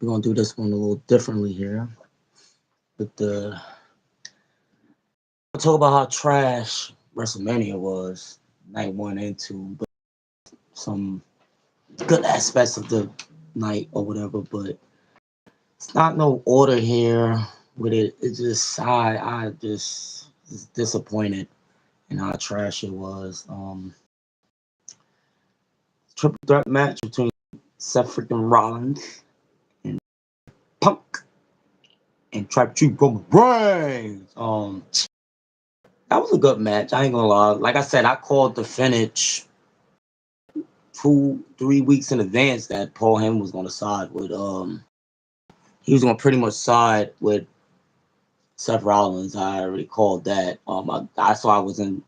We're gonna do this one a little differently here. With the talk about how trash WrestleMania was, night one and two, but some good aspects of the night or whatever. But it's not no order here with it. It's just I just was disappointed in how trash it was. Triple threat match between Seth freaking Rollins and Punk and Trap Chief Roman Reigns. That was a good match. I ain't gonna lie. Like I said, I called the finish 2-3 weeks in advance that Paul Heyman was gonna side with he was gonna pretty much side with Seth Rollins. I already called that. That's why I wasn't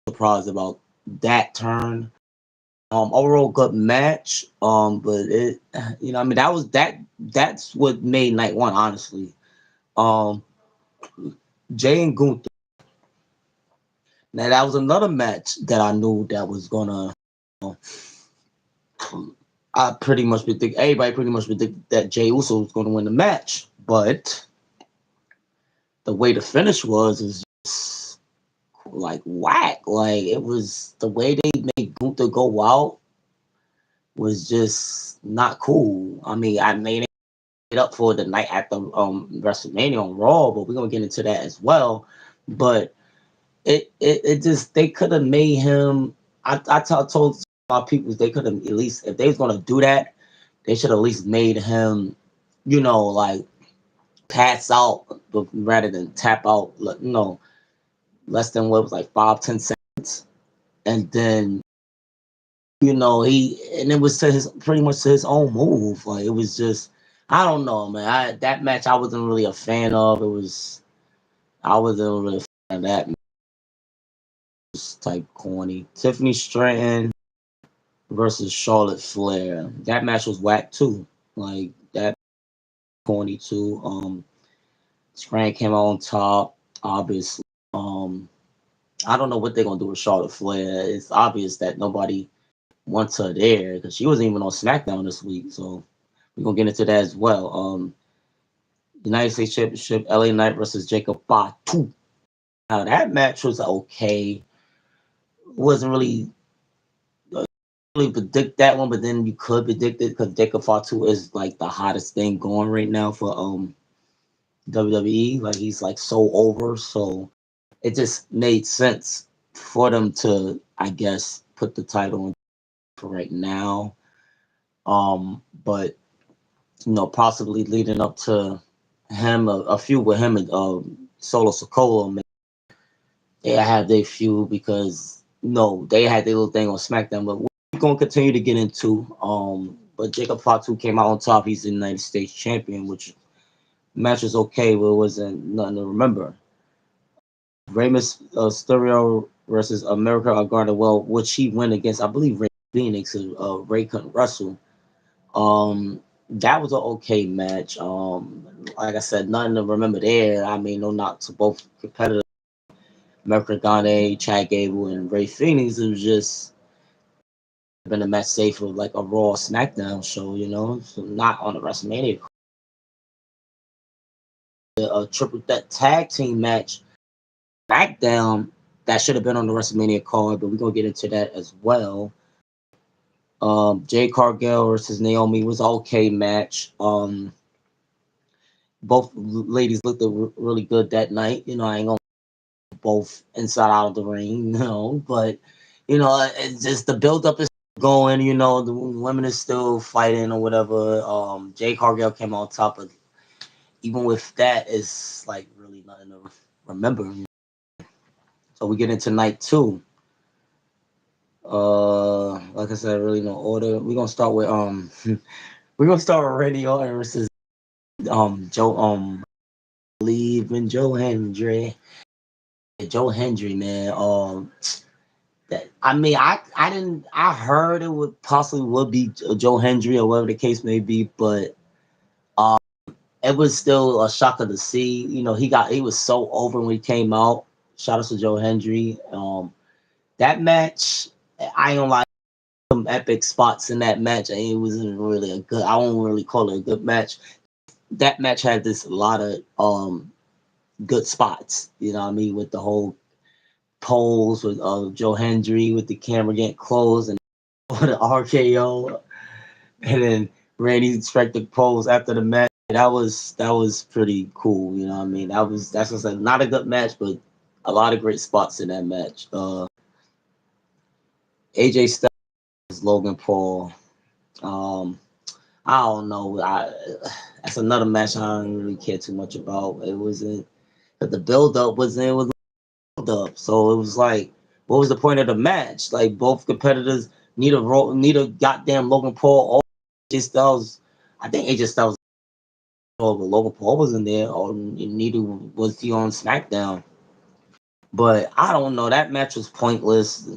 surprised about that turn. Overall good match. But it, I mean, that's what made night one, honestly. Um, Jay and Gunther. Now that was another match that I knew that was gonna. I pretty much predict everybody pretty much predicted that Jay Uso was gonna win the match, but the way the finish was is just like whack. Like it was the way they made Gunther go out was just not cool. I mean, I made it up for the night after WrestleMania on Raw, but we're gonna get into that as well. But it just they could have made him. Told my people they could have at least if they was gonna do that, they should have at least made him, like pass out rather than tap out. Less than what was like 5-10 seconds, and then he and it was to his pretty much to his own move. Like it was just I don't know, man. That match I wasn't really a fan of. I wasn't really a fan of that. It was type corny. Tiffany Stratton versus Charlotte Flair. That match was whack too. Like that corny too. Stratton came out on top, obviously. I don't know what they're gonna do with Charlotte Flair. It's obvious that nobody wants her there because she wasn't even on SmackDown this week. So we're gonna get into that as well. United States Championship, LA Knight versus Jacob Fatu. Now that match was okay. Wasn't really predict that one, but then you could predict it because Jacob Fatu is like the hottest thing going right now for WWE. Like he's like so over, so it just made sense for them to, I guess, put the title on for right now. But possibly leading up to him, a feud with him and Solo Sikoa. They had their feud because they had their little thing on SmackDown, but we're gonna continue to get into. But Jacob Fatu came out on top. He's the United States champion, which match was okay, but it wasn't nothing to remember. Rey Mysterio versus America Agarda. Well, which he went against, I believe, Ray Phoenix. Ray couldn't wrestle. That was an okay match. Like I said, nothing to remember there. I mean, no knock to both competitors. America Gane, Chad Gable, and Ray Phoenix. It was just been a match safe for like a Raw SmackDown show, so not on the WrestleMania. A triple threat tag team match, SmackDown, that should have been on the WrestleMania card, but we're gonna get into that as well. Jade Cargill versus Naomi was an okay match. Both ladies looked really good that night. I ain't gonna both inside out of the ring, but it's just the build up is going. The women is still fighting or whatever. Jade Cargill came on top, but even with that, it's like really nothing to remember. So we get into night two. Like I said, really no order. We're gonna start with we're gonna start with Randy Orton versus Joe Believe in Joe Hendry. Joe Hendry, man. That I mean, I didn't. I heard it would be Joe Hendry or whatever the case may be, but um, it was still a shocker to see. He was so over when he came out. Shout out to Joe Hendry. That match, I ain't gonna lie, epic spots in that match, and it wasn't really a good. I won't really call it a good match. That match had this a lot of good spots. You know what I mean, with the whole pose with Joe Hendry with the camera getting close and the RKO, and then Randy strike the pose after the match. That was pretty cool. You know what I mean? That's just like not a good match, but a lot of great spots in that match. AJ Styles, Logan Paul. Um, I don't know. That's another match I don't really care too much about. It wasn't, but the build up wasn't. It was build up, so it was like, what was the point of the match? Like both competitors need a goddamn Logan Paul or AJ Styles. I think AJ Styles, but Logan Paul wasn't there, or neither was he on SmackDown. But I don't know. That match was pointless.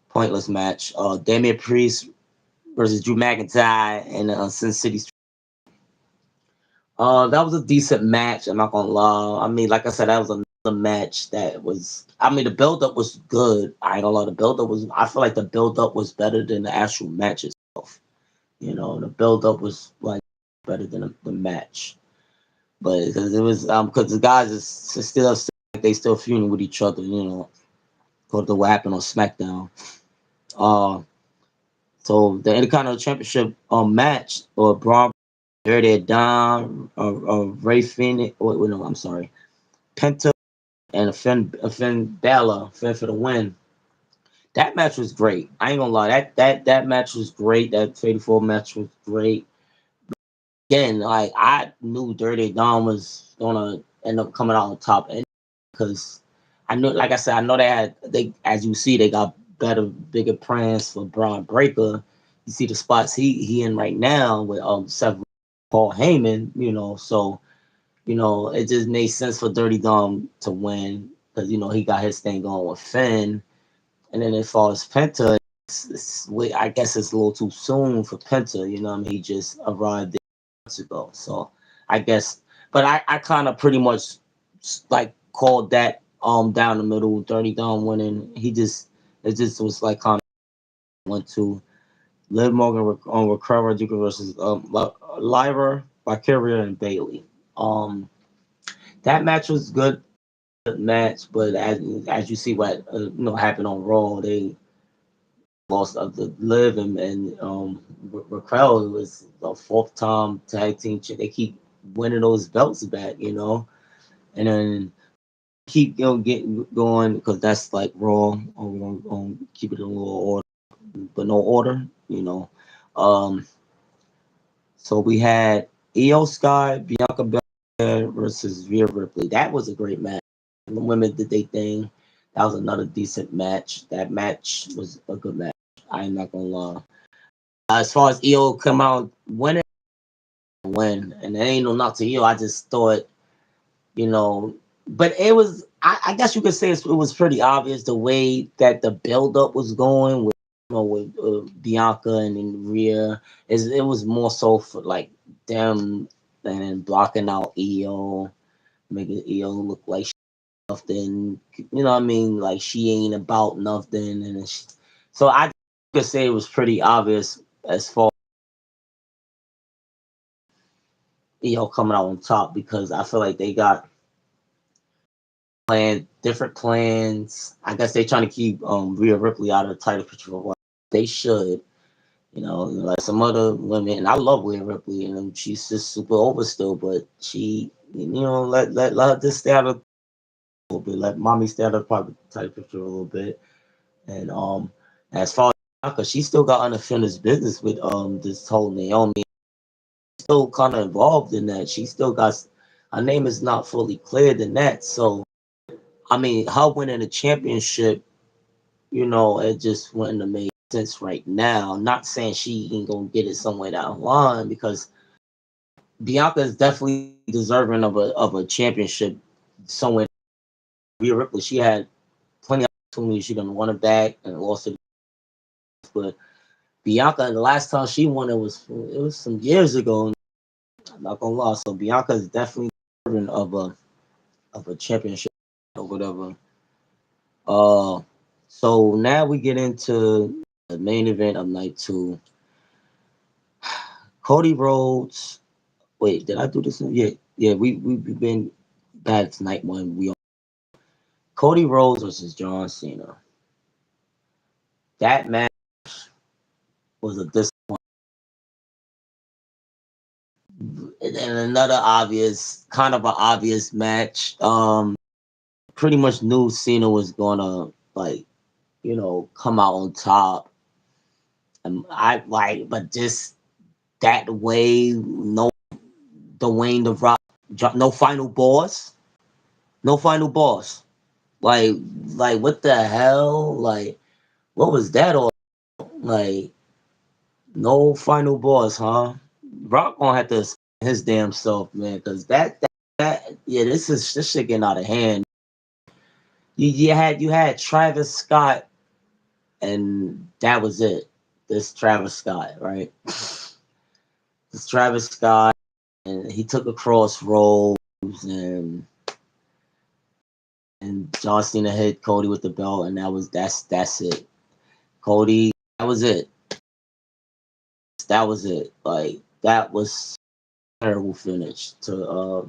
Pointless match. Damian Priest versus Drew McIntyre and Sin City. That was a decent match. I'm not gonna lie. I mean, like I said, that was another match that was. I mean, the build up was good. I ain't gonna lie. The build up was. I feel like the build up was better than the actual match itself. You know, the build up was like better than the match. But because it was because the guys is still like they still feuding with each other. You know, because of what happened on SmackDown. Uh, so the Intercontinental Championship match or Braun Dirty Dom Ray Phoenix. Wait, no, I'm sorry. Penta and Finn Balor, Finn for the win. That match was great. I ain't gonna lie. That match was great. That Fatal 4 match was great. Again, like I knew Dirty Dom was gonna end up coming out on top, because I know, like I said, I know they as you see they got better, bigger plans for Braun Breaker. You see the spots he in right now with Seth Paul Heyman, so it just made sense for Dirty Dom to win because he got his thing going with Finn, and then as far as Penta, I guess it's a little too soon for Penta. You know what I mean? He just arrived there months ago, so I guess. But I kind of pretty much like called that down the middle. Dirty Dom winning. It just was like kind of went to Liv Morgan on Raquel Rodriguez versus Lyra, Valkyria, and Bailey. That match was good match, but as you see what happened on Raw, they lost the Liv and Raquel. It was the fourth time tag team. They keep winning those belts back, and then keep getting going because that's like Raw. We're gonna keep it in a little order, but no order. Um, so we had Io Sky, Bianca Belair versus Rhea Ripley. That was a great match. The women did their thing. That was another decent match. That match was a good match. I'm not gonna lie. As far as Io come out winning, win, and it ain't no knock to Io. I just thought, you know, but it was. I guess you could say it was pretty obvious the way that the build up was going with Bianca and then Rhea. It was more so for like them and blocking out Io, making Io look like nothing. You know what I mean? Like she ain't about nothing, and so I could say it was pretty obvious as far as Io coming out on top because I feel like they got different plans. I guess they trying to keep Rhea Ripley out of the title picture for what they should. Like some other women, and I love Rhea Ripley, and she's just super over still, but she, let her just stay out of a little bit, let mommy stay out of the title picture a little bit, and as far as Bianca, she still got unfinished business with this whole Naomi, still kind of involved in that. She still got her name is not fully cleared in that, so I mean, her winning the championship, it just wouldn't have made sense right now. Not saying she ain't gonna get it somewhere down the line because Bianca is definitely deserving of a championship somewhere. Rhea Ripley, she had plenty of opportunities. She done won it back and lost it. But Bianca, the last time she won it was some years ago. I'm not gonna lie. So Bianca is definitely deserving of a championship or whatever. Uh, so now we get into the main event of night 2. Cody Rhodes. Wait, did I do this? Yeah, yeah. We've been bad tonight one. We Cody Rhodes versus John Cena. That match was a disappointment. And another obvious, kind of an obvious match. Pretty much knew Cena was gonna come out on top. And but just that way, no Dwayne the Rock, no final boss, no final boss. Like, what the hell? Like, what was that all? Like, no final boss, huh? Rock gonna have to explain his damn self, man, because yeah, this shit getting out of hand. You had Travis Scott, and that was it. This Travis Scott, right? This Travis Scott, and he took a crossroads, and John Cena hit Cody with the belt, and that's it. Cody, that was it. That was it. Like, that was a terrible finish to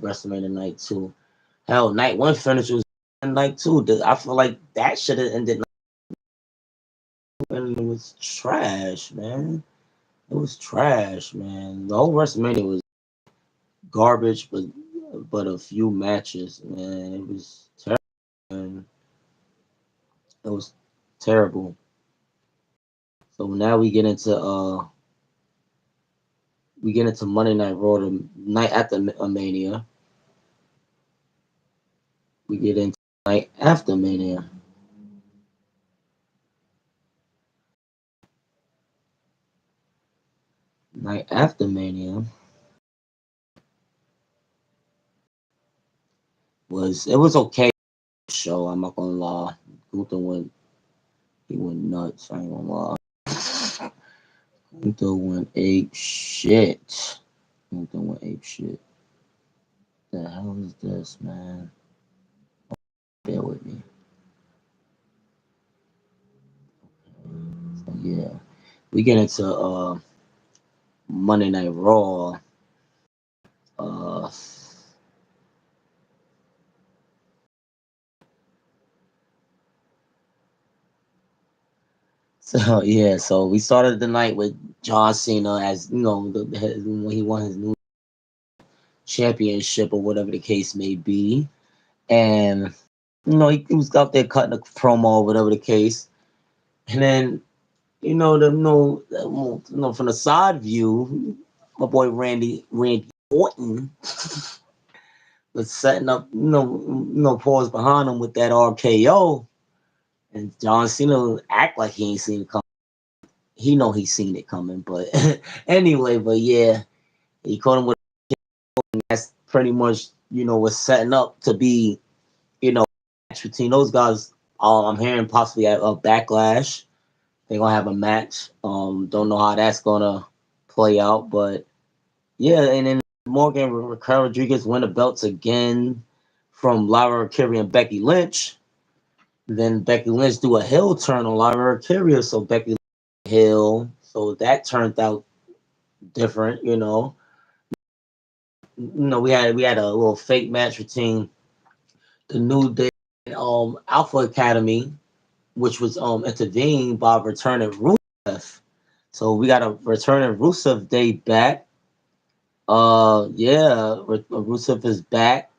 WrestleMania Night 2. Hell, Night 1 finish was Night 2. I feel like that should have ended. And it was trash, man. It was trash, man. The whole WrestleMania was garbage, but a few matches, man. It was terrible. Man. It was terrible. So now we get into Monday Night Raw, the night after Mania. We get into night after Mania. Night after Mania was okay show. I'm not gonna lie. Gunther went nuts. I ain't gonna lie. Gunther went ape shit. Gunther went ape shit. The hell is this, man? Bear with me. So yeah, we get into Monday Night Raw. Uh, so yeah, so we started the night with John Cena, as you know, when he won his new championship or whatever the case may be, and he was out there cutting a promo or whatever the case, and then from the side view, my boy Randy Orton was setting up, pause behind him with that RKO, and John Cena act like he ain't seen it coming. He know he seen it coming, but anyway, but yeah, he caught him with. That's pretty much was setting up to be match between those guys. I'm hearing possibly a backlash. They're gonna have a match. Don't know how that's gonna play out, but yeah, and then Raquel Rodriguez win the belts again from Lyra Carey and Becky Lynch. Then Becky Lynch do a heel turn on Lyra Carey, so Becky Lynch heel. So that turned out different, we had a little fake match between the New Day and Alpha Academy, which was intervened by returning Rusev. So we got a returning Rusev Day back. Yeah, Rusev is back.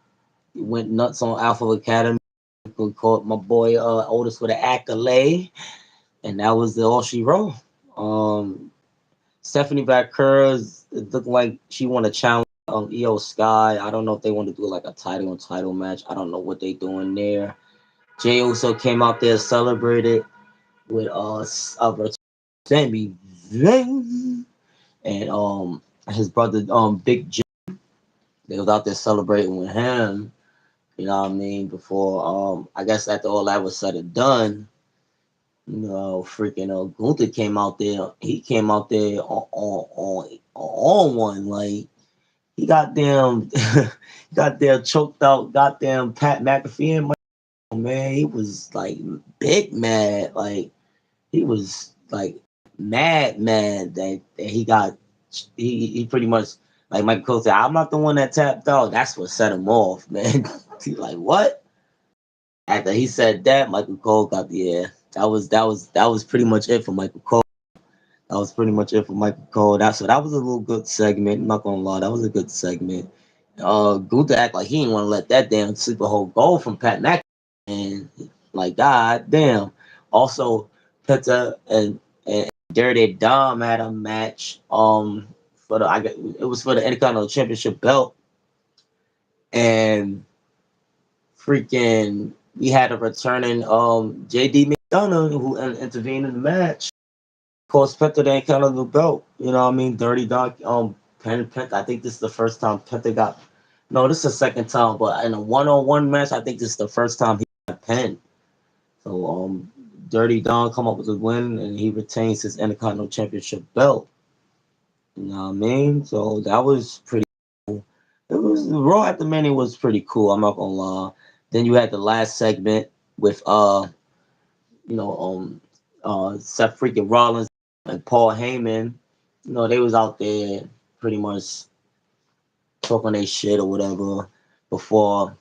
He went nuts on Alpha Academy. We called my boy Otis with an accolade, and that was all she wrote. Stephanie Bakura, it looked like she want to challenge Io Sky. I don't know if they want to do like a title match. I don't know what they doing there. Jey Uso came out there, celebrated with Sami Zayn and his brother Big Jim. They was out there celebrating with him. You know what I mean? Before I guess after all that was said and done, freaking Gunther came out there. He came out there on one, like he got goddamn choked out, goddamn Pat McAfee and man, he was like big mad, like he was like mad that he pretty much, like Michael Cole said, I'm not the one that tapped out. That's what set him off, man. He like, what? After he said that, Michael Cole got the that was pretty much it for Michael Cole. That was pretty much it for Michael Cole. That was a little good segment. I'm not gonna lie, that was a good segment. Gunther act like he didn't want to let that damn sleeper hold goal from Pat McAfee, and like god damn. Also, Penta and Dirty Dom had a match. For the it was for the Intercontinental Championship belt, and freaking we had a returning JD McDonough who intervened in the match. Of course, Penta ain't kind of the belt. You know what I mean? Dirty Dog, Penta. I think this is the first time Penta got. No, this is the second time, but in a one-on-one match, I think this is the first time he got pinned. So, Dirty Don come up with a win, and he retains his Intercontinental Championship belt. You know what I mean? So that was pretty cool. It was Raw at the Mania was pretty cool. I'm not gonna lie. Then you had the last segment with you know, Seth freaking Rollins and Paul Heyman. You know, they was out there pretty much talking their shit or whatever before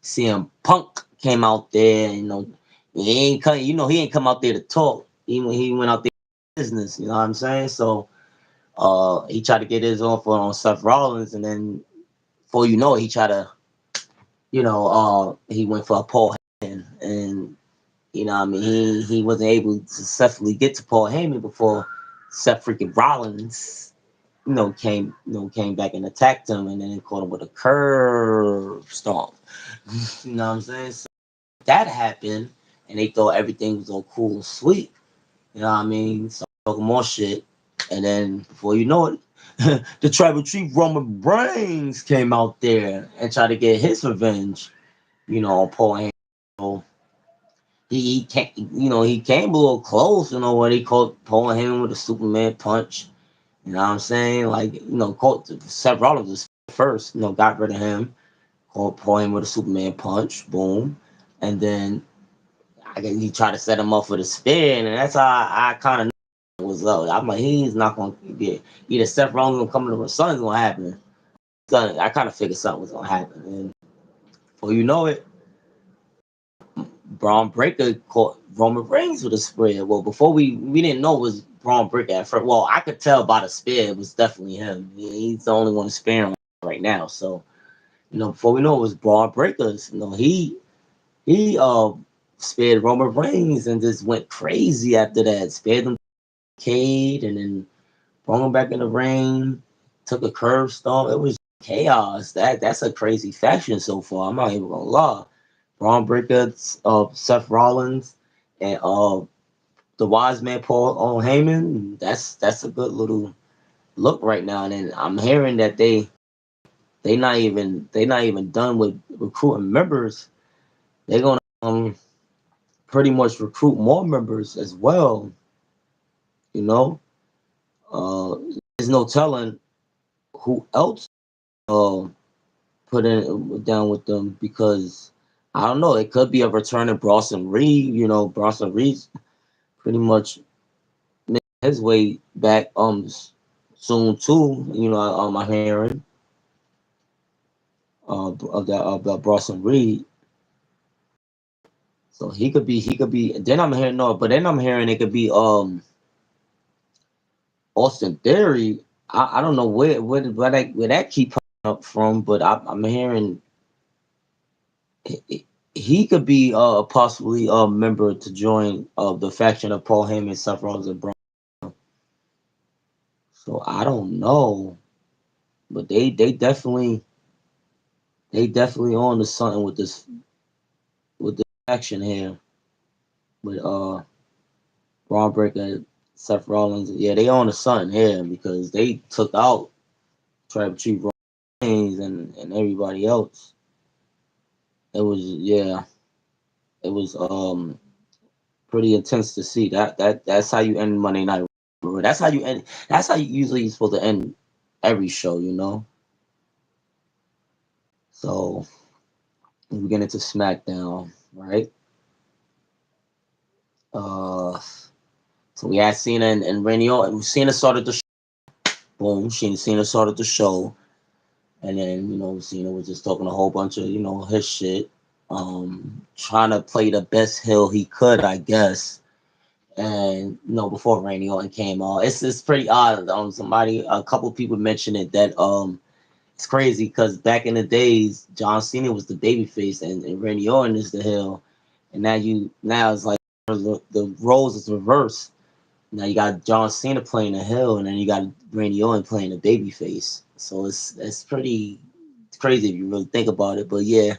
CM Punk came out there. You know, he ain't come out there to talk. He went out there for business. You know what I'm saying? So he tried to get his own for on Seth Rollins, and then before you know it, he tried to, he went for a Paul Heyman, and you know, what I mean, he wasn't able to successfully get to Paul Heyman before Seth freaking Rollins, came back and attacked him, and then caught him with a curve stomp. You know what I'm saying? So that happened, and they thought everything was all cool and sweet. You know what I mean? So talking more shit, and then before you know it, the tribal chief Roman Reigns came out there and tried to get his revenge. On Paul Heyman. So he came, he came a little close. When he caught Paul Heyman with a Superman punch. You know what I'm saying? Like, caught Seth Rollins was first. Got rid of him. Caught Paul Heyman with a Superman punch. Boom, and then I guess he tried to set him up for the spin, and that's how I kind of was up. I'm like, he's not gonna get either Seth Rollins gonna come to something's gonna happen. I kind of figured something was gonna happen, and before you know it, Braun Breaker caught Roman Reigns with a spear. Well, before we didn't know it was Braun Breaker at first. Well, I could tell by the spear it was definitely him. He's the only one spearing right now. So before we know it was Braun Breakers. He spared Roman Reigns and just went crazy after that. Spared him Cade and then brought him back in the ring. Took a curve stomp. It was chaos. That's a crazy faction so far. I'm not even gonna lie. Braun Breaker, Seth Rollins, and the Wise Man Paul Heyman. That's a good little look right now. And then I'm hearing that they not even done with recruiting members. They're gonna pretty much recruit more members as well. You know, uh, there's no telling who else uh, put in down with them because I don't know. It could be a returning Bronson Reed. Bronson Reed's pretty much making his way back soon too. I'm hearing of that Bronson Reed. So he could be. Then I'm hearing no, but then I'm hearing it could be Austin Theory. I don't know where that keep coming up from, but I'm hearing he could be possibly a member to join the faction of Paul Heyman, Seth Rollins, and Braun. So I don't know, but they definitely on to something with this faction here with Braun Breaker, Seth Rollins. Yeah, they on to something here because they took out Tribal Chief Reigns and everybody else. It was yeah, it was pretty intense to see. That's how you end Monday Night Raw. That's how you end. That's how you usually supposed to end every show. So we get into SmackDown, right? Uh, So we had Cena and Randy Orton. Cena started the show. Boom. Cena started the show. And then, Cena was just talking a whole bunch of, his shit. Trying to play the best heel he could, I guess. And before Randy Orton came on, it's pretty odd. A couple people mentioned it that it's crazy because back in the days, John Cena was the babyface and Randy Orton is the heel, and now it's like the roles is reversed. Now you got John Cena playing the heel, and then you got Randy Orton playing the babyface. So it's pretty crazy if you really think about it. But yeah,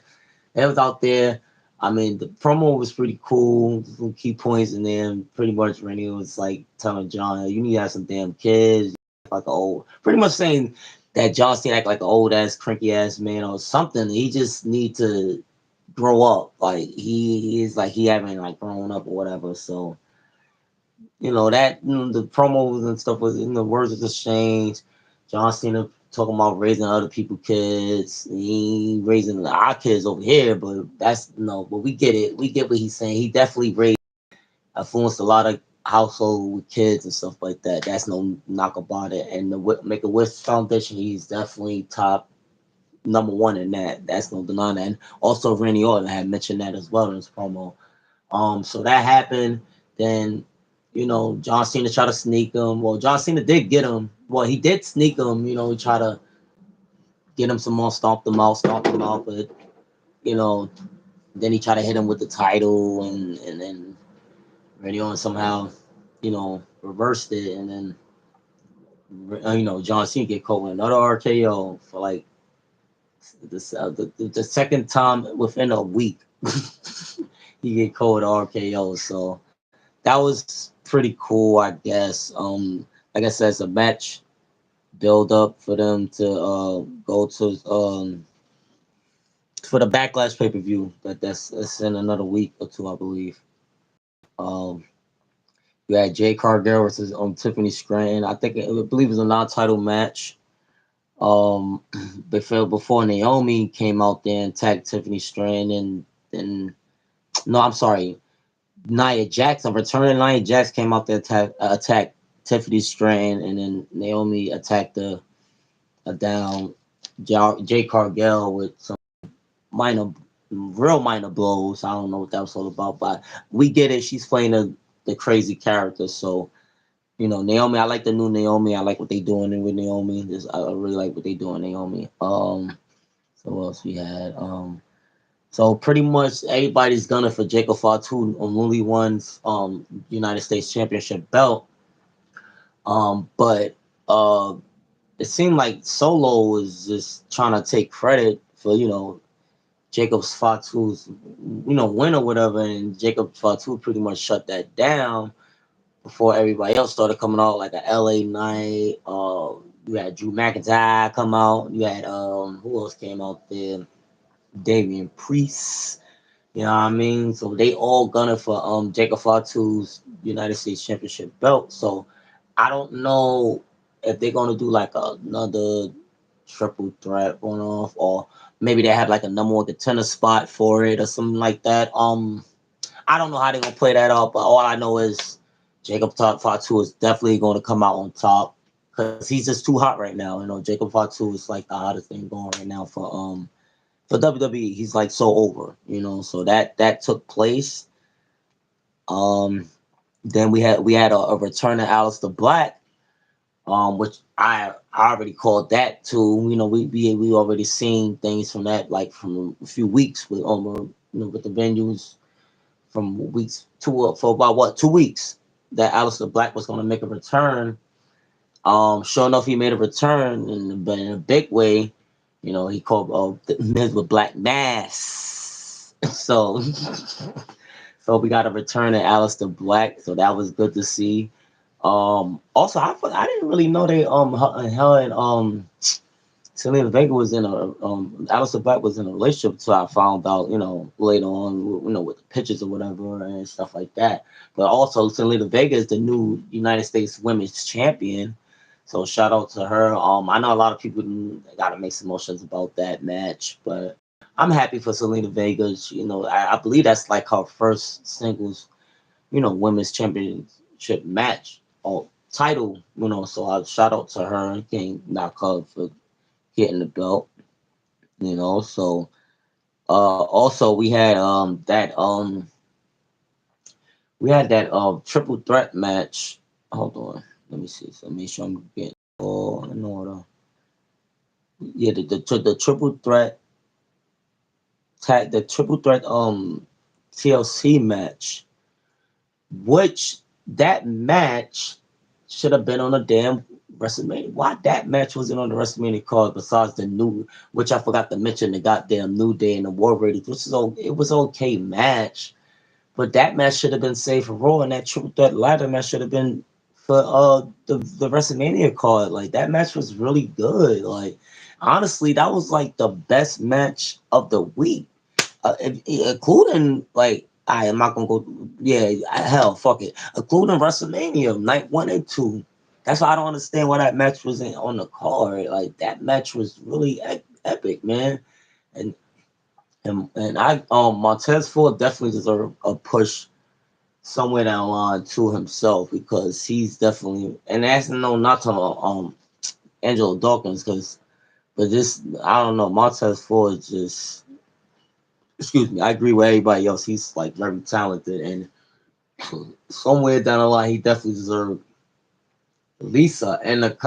it was out there. I mean, the promo was pretty cool. Some key points in there. Pretty much, Randy was like telling John, "You need to have some damn kids." Like pretty much saying that John Cena act like an old ass, cranky ass man or something. He just need to grow up. Like he is like he haven't like grown up or whatever. So that the promos and stuff was in the words of exchange. John Cena talking about raising other people's kids. He ain't raising our kids over here, but that's no. But we get it. We get what he's saying. He definitely influenced a lot of household with kids and stuff like that. That's no knock about it. And the Make a Wish Foundation, he's definitely top number one in that. That's no denying that. And also Randy Orton had mentioned that as well in his promo. So that happened. Then, John Cena tried to sneak him. Well, John Cena did get him. Well, he did sneak him. He tried to get him some more, stomp him out. But, you know, then he tried to hit him with the title, and then Randy Orton somehow, reversed it, and then, John Cena get caught with another RKO for like the second time within a week. He get caught with RKO, so that was pretty cool, I guess. Like I said, it's a match build up for them to go to for the Backlash pay per view. That's in another week or two, I believe. Um, you had Jay Cargill versus Tiffany Stratton. I believe it was a non-title match. Um, before Naomi came out there and attacked Tiffany Stratton, and then no, I'm sorry, Nia Jax, a returning Nia Jax came out there to attack Tiffany Stratton, and then Naomi attacked the down Jay Cargill with some minor, real minor blows. I don't know what that was all about, but we get it. She's playing the crazy character, so Naomi. I like the new Naomi. I like what they doing with Naomi. I really like what they doing, Naomi. So what else we had? So pretty much everybody's gunning for Jacob Fatu on only one's United States Championship belt. But it seemed like Solo was just trying to take credit for Jacob Fatu's win or whatever, and Jacob Fatu pretty much shut that down before everybody else started coming out like a LA Knight. You had Drew McIntyre come out. You had who else came out there? Damian Priest. You know what I mean? So they all gunning for Jacob Fatu's United States Championship belt. So I don't know if they're gonna do like another triple threat going off, or maybe they have like a number one contender spot for it or something like that. I don't know how they're gonna play that out, but all I know is Jacob Fatu is definitely going to come out on top because he's just too hot right now. Jacob Fatu is like the hottest thing going right now for WWE. He's like so over, So that took place. Um, then we had a return of Aleister Black, which I already called that too. We already seen things from that like from a few weeks with with the venues from weeks for about 2 weeks that Aleister Black was going to make a return. Sure enough, he made a return but in a big way. He called Miz with Black Mass. So, so we got a return of Aleister Black. So that was good to see. Also, I didn't really know they her and Selena Vega was in a Aleister Black was in a relationship until I found out, later on, with the pictures or whatever and stuff like that. But also Selena Vega is the new United States Women's Champion. So shout out to her. I know a lot of people got mixed emotions about that match, but I'm happy for Selena Vega. I believe that's like her first singles, women's championship championship match or title, so I shout out to her and King knock her for getting the belt, so also we had that triple threat match. Hold on, let me see. So make sure I'm getting all in order. Yeah, the triple threat the triple threat TLC match, which that match should have been on a damn WrestleMania. Why that match wasn't on the WrestleMania card besides the new, which I forgot to mention the goddamn New Day and the War Raiders, which is it was okay match, but that match should have been saved for Raw, and that triple threat ladder match should have been for the WrestleMania card. Like that match was really good. Like honestly, that was like the best match of the week, including like I am not gonna go. Yeah, hell, fuck it, including WrestleMania night 1 and 2. That's why I don't understand why that match wasn't on the card. Like that match was really epic, man. And and I Montez Ford definitely deserved a push somewhere down the line to himself because he's definitely, and that's no not talking about Angelo Dawkins because but this I don't know, Montez Ford just, excuse me, I agree with everybody else. He's like very talented, and somewhere down the line, he definitely deserved Lisa and a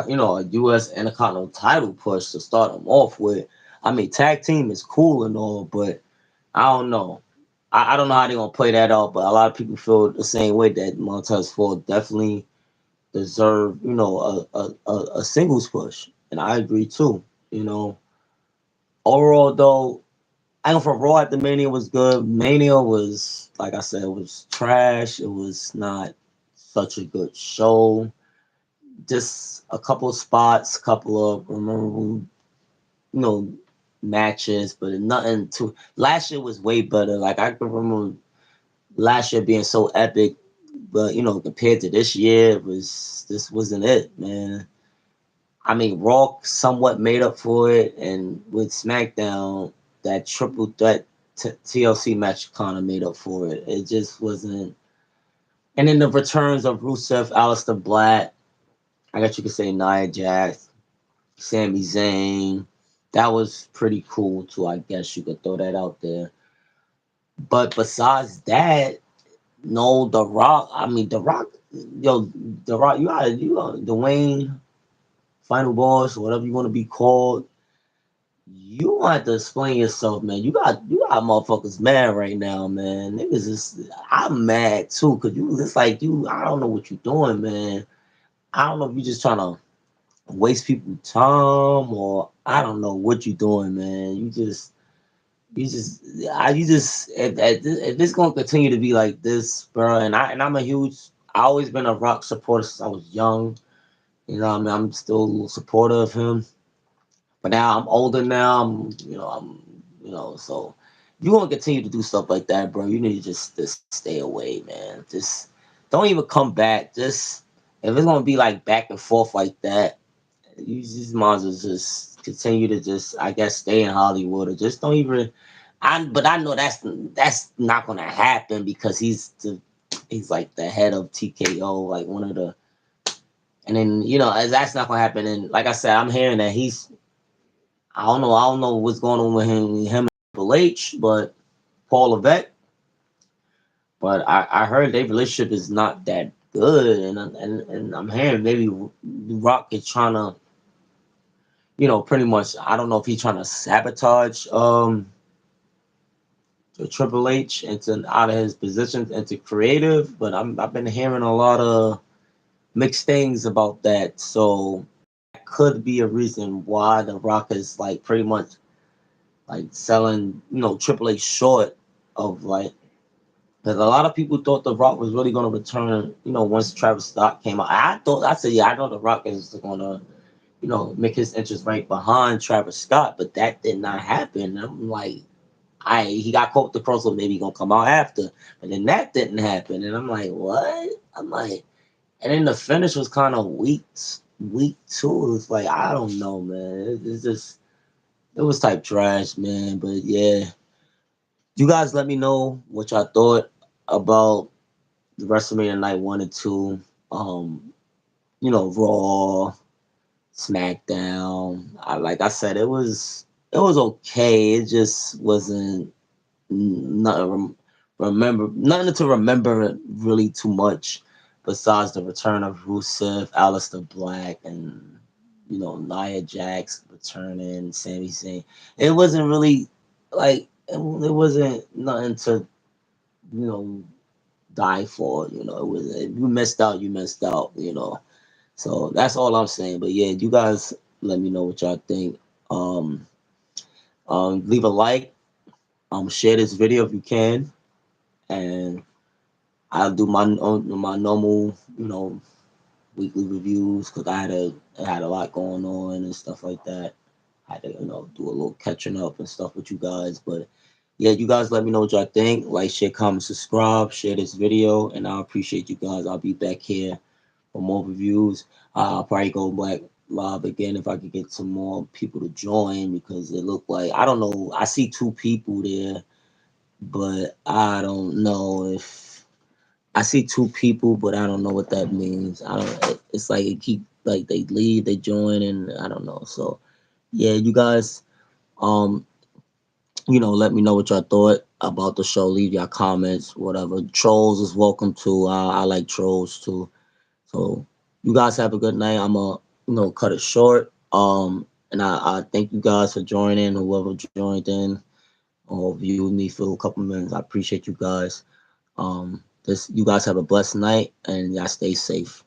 U.S. Intercontinental title push to start him off with. I mean, tag team is cool and all, but I don't know. I don't know how they're gonna play that out, but a lot of people feel the same way that Montez Ford definitely deserved, a singles push, and I agree too. You know, overall though, I know for Raw at the Mania was good. Mania was, like I said, it was trash. It was not such a good show. Just a couple of spots, couple of memorable, you know, matches, but nothing too. Last year was way better. Like I can remember last year being so epic, but compared to this year, this wasn't it, man. I mean, Raw somewhat made up for it, and with SmackDown, that triple threat TLC match kind of made up for it. It just wasn't. And then the returns of Rusev, Aleister Black, I guess you could say Nia Jax, Sami Zayn, that was pretty cool too. I guess you could throw that out there. But besides that, no, The Rock. I mean, The Rock, yo, The Rock. You got Dwayne, Final Boss, whatever you want to be called. You want to explain yourself, man. You got motherfuckers mad right now, man. Niggas is I'm mad too, cause you it's like you I don't know what you're doing, man. I don't know if you're just trying to waste people's time or I don't know what you're doing, man. You just if this gonna continue to be like this, bro, and I'm a huge I always been a Rock supporter since I was young. What I mean, I'm still a supporter of him. But now I'm older now. So you gonna continue to do stuff like that, bro. You need to just stay away, man. Just don't even come back. Just if it's gonna be like back and forth like that, you just might as well just continue to just, I guess, stay in Hollywood or just don't even. But I know that's not gonna happen because he's like the head of TKO, like one of the. And then as that's not gonna happen. And like I said, I'm hearing that I don't know what's going on with him and Triple H, but Paul Levesque. But I heard their relationship is not that good, and I'm hearing maybe Rock is trying to, pretty much. I don't know if he's trying to sabotage Triple H into out of his position into creative, but I've been hearing a lot of mixed things about that. So that could be a reason why the Rock is like pretty much like selling, Triple H short of like, because a lot of people thought The Rock was really going to return, once Travis Scott came out. I said, yeah, I know The Rock is going to, make his interest right behind Travis Scott, but that did not happen. I'm like, he got caught with the cross, so maybe he going to come out after. But then that didn't happen. And I'm like, what? I'm like, and then the finish was kind of weak too. It's like, I don't know, man. It's just, it was type trash, man. But yeah, you guys let me know what y'all thought about the WrestleMania night 1 and 2. You know, Raw, SmackDown. Like I said, it was okay. It just wasn't nothing nothing to remember really too much, besides the return of Rusev, Aleister Black, and Nia Jax returning, Sami Zayn. It wasn't really like it wasn't nothing to you know die for. It was, if you missed out, you missed out. So that's all I'm saying. But yeah, you guys let me know what y'all think. Um, Leave a like. Share this video if you can, and I'll do my normal, weekly reviews, because I had a lot going on and stuff like that. I had to, do a little catching up and stuff with you guys. But yeah, you guys let me know what y'all think. Like, share, comment, subscribe, share this video, and I appreciate you guys. I'll be back here for more reviews. I'll probably go back live again if I could get some more people to join, because it looked like, I don't know, I see 2 people there, but I don't know if I see 2 people, but I don't know what that means. I don't. It's like it keep like they leave, they join, and I don't know. So yeah, you guys, um, let me know what y'all thought about the show. Leave your comments, whatever. Trolls is welcome too. I like trolls too. So you guys have a good night. I'm cut it short. And I thank you guys for joining. Whoever joined in or viewed me for a couple minutes, I appreciate you guys. You guys have a blessed night, and y'all stay safe.